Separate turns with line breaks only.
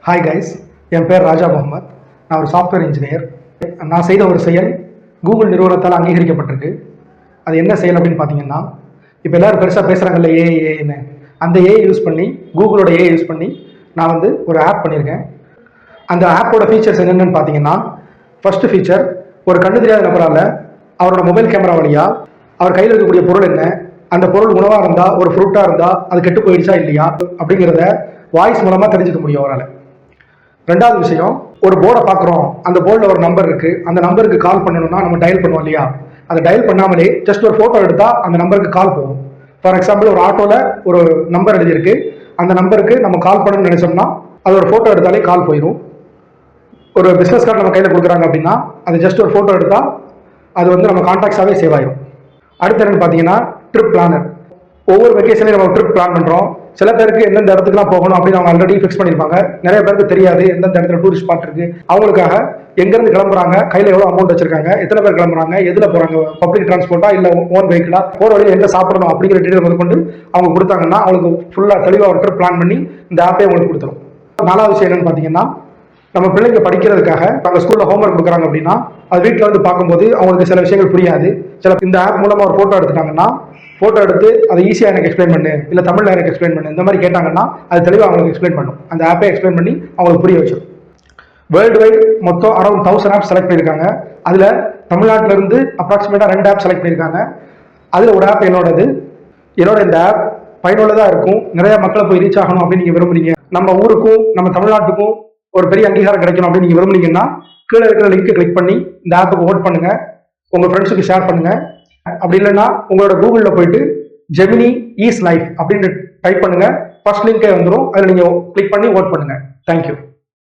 Hi guys, என் பேர் ராஜா முகமது. நான் ஒரு சாஃப்ட்வேர் இன்ஜினியர். நான் செய்த ஒரு செயல் கூகுள் நிறுவனத்தால் அங்கீகரிக்கப்பட்டிருக்கு. அது என்ன செயல் அப்படின்னு பார்த்தீங்கன்னா, இப்போ எல்லோரும் பெருசாக பேசுகிறாங்கல்ல ஏஐன்னு, அந்த ஏஐ யூஸ் பண்ணி, கூகுளோட ஏஐ யூஸ் பண்ணி நான் ஒரு ஆப் பண்ணியிருக்கேன். அந்த ஆப்போட ஃபீச்சர்ஸ் என்னென்னு பார்த்தீங்கன்னா, ஃபர்ஸ்ட் ஃபீச்சர், ஒரு கண்ணு தெரியாத நபரால் அவரோட மொபைல் கேமரா வழியாக அவர் கையில் இருக்கக்கூடிய பொருள் என்ன, அந்த பொருள் உணவாக இருந்தால், ஒரு ஃப்ரூட்டாக இருந்தால் அது கெட்டு போயிடுச்சா இல்லையா அப்படிங்கிறத வாய்ஸ் மூலமாக தெரிஞ்சுக்க முடியும் அவரால். ரெண்டாவது விஷயம், ஒரு போர்டை பார்க்குறோம், அந்த போர்டில் ஒரு நம்பர் இருக்குது, அந்த நம்பருக்கு கால் பண்ணணும்னா நம்ம டயல் பண்ணுவோம் இல்லையா, அதை டயல் பண்ணாமலே ஜஸ்ட் ஒரு ஃபோட்டோ எடுத்தால் அந்த நம்பருக்கு கால் போகும். ஃபார் எக்ஸாம்பிள், ஒரு ஆட்டோவில் ஒரு நம்பர் எழுதியிருக்கு, அந்த நம்பருக்கு நம்ம கால் பண்ணணும்னு நினைச்சோம்னா அது ஒரு ஃபோட்டோ எடுத்தாலே கால் போயிடும். ஒரு பிஸ்னஸ் கார்டு நம்ம கையில் கொடுக்குறாங்க அப்படின்னா அது ஜஸ்ட் ஒரு ஃபோட்டோ எடுத்தால் அது நம்ம கான்டாக்ட்ஸாகவே சேவ் ஆகிடும். அடுத்து என்னன்னு பார்த்தீங்கன்னா, ட்ரிப் பிளானர். ஒவ்வொரு வெக்கேஷன்லையும் நம்ம ட்ரிப் பிளான் பண்ணுறோம். சில பேருக்கு எந்தெந்த இடத்துக்குலாம் போகணும் அப்படின்னு அவங்க ஆல்ரெடி ஃபிக்ஸ் பண்ணியிருப்பாங்க. நிறைய பேருக்கு தெரியாது எந்தெந்த இடத்துல டூரிஸ்ட் ஸ்பாட் இருக்குது. அவங்களுக்காக எங்கேருந்து கிளம்புறாங்க, கையில் எவ்வளோ அமௌண்ட் வச்சிருக்காங்க, எத்தனை பேர் கிளம்புறாங்க, எதில் போகிறாங்க, பப்ளிக் டிரான்ஸ்போர்ட்டா இல்லை ஓன் வெஹிக்கிளா, போகிற வழியில் எங்கே சாப்பிடணும் அப்படிங்கிற டீட்டெயில் முதற்கொண்டு அவங்க கொடுத்தாங்கன்னா அவங்களுக்கு ஃபுல்லாக தெளிவாக ஒரு ட்ரிப் பிளான் பண்ணி இந்த ஆப்பே அவங்களுக்கு கொடுத்துரும். நாலாவது விஷயம் என்னன்னு பார்த்தீங்கன்னா, நம்ம பிள்ளைங்க படிக்கிறதுக்காக நாங்கள் ஸ்கூலில் ஹோம்ஒர்க் கொடுக்குறாங்க அப்படின்னா அது வீட்டில் பார்க்கும்போது அவங்களுக்கு சில விஷயங்கள் புரியாது. இந்த ஆப் மூலமாக ஒரு ஃபோட்டோ எடுத்துட்டாங்கன்னா, ஃபோட்டோ எடுத்து அதை ஈஸியாக எனக்கு எக்ஸ்பிளைன் பண்ணு, இல்லை தமிழில் எனக்கு எக்ஸ்பிளைன் பண்ணு, இந்த மாதிரி கேட்டாங்கன்னா அது தெளிவாக அவங்களுக்கு எக்ஸ்பிளைன் பண்ணும். அந்த ஆப்பை எக்ஸ்பிளைன் பண்ணி அவங்களுக்கு புரிய வச்சிடும். வேர்ல்டு வைட் மொத்தம் அரௌண்ட் 1000 ஆப்ஸ் செலக்ட் பண்ணியிருக்காங்க. அதில் தமிழ்நாட்டிலிருந்து அப்ராக்சிமேட்டாக 2 ஆப் செலக்ட் பண்ணியிருக்காங்க. அதில் ஒரு ஆப் என்னோட இந்த ஆப் பயனுள்ளதாக இருக்கும், நிறைய மக்களை போய் ரீச் ஆகணும் அப்படின்னு நீங்கள் விரும்புறீங்க, நம்ம ஊருக்கும் நம்ம தமிழ்நாட்டுக்கும் ஒரு பெரிய அங்கீகாரம் கிடைக்கணும் அப்படின்னு நீங்கள் விரும்புனீங்கன்னா கீழே இருக்கிற லிங்க் கிளிக் பண்ணி இந்த ஆப்புக்கு ஓட் பண்ணுங்க, உங்கள் ஃப்ரெண்ட்ஸுக்கு ஷேர் பண்ணுங்க. அப்படி இல்லைன்னா உங்களோட கூகுளில் போயிட்டு ஜெமினி ஈஸ் லைஃப் அப்படின்னு டைப் பண்ணுங்க, ஃபர்ஸ்ட் லிங்கே வந்துடும், அதில் நீங்கள் கிளிக் பண்ணி ஓட் பண்ணுங்க. தேங்க்யூ.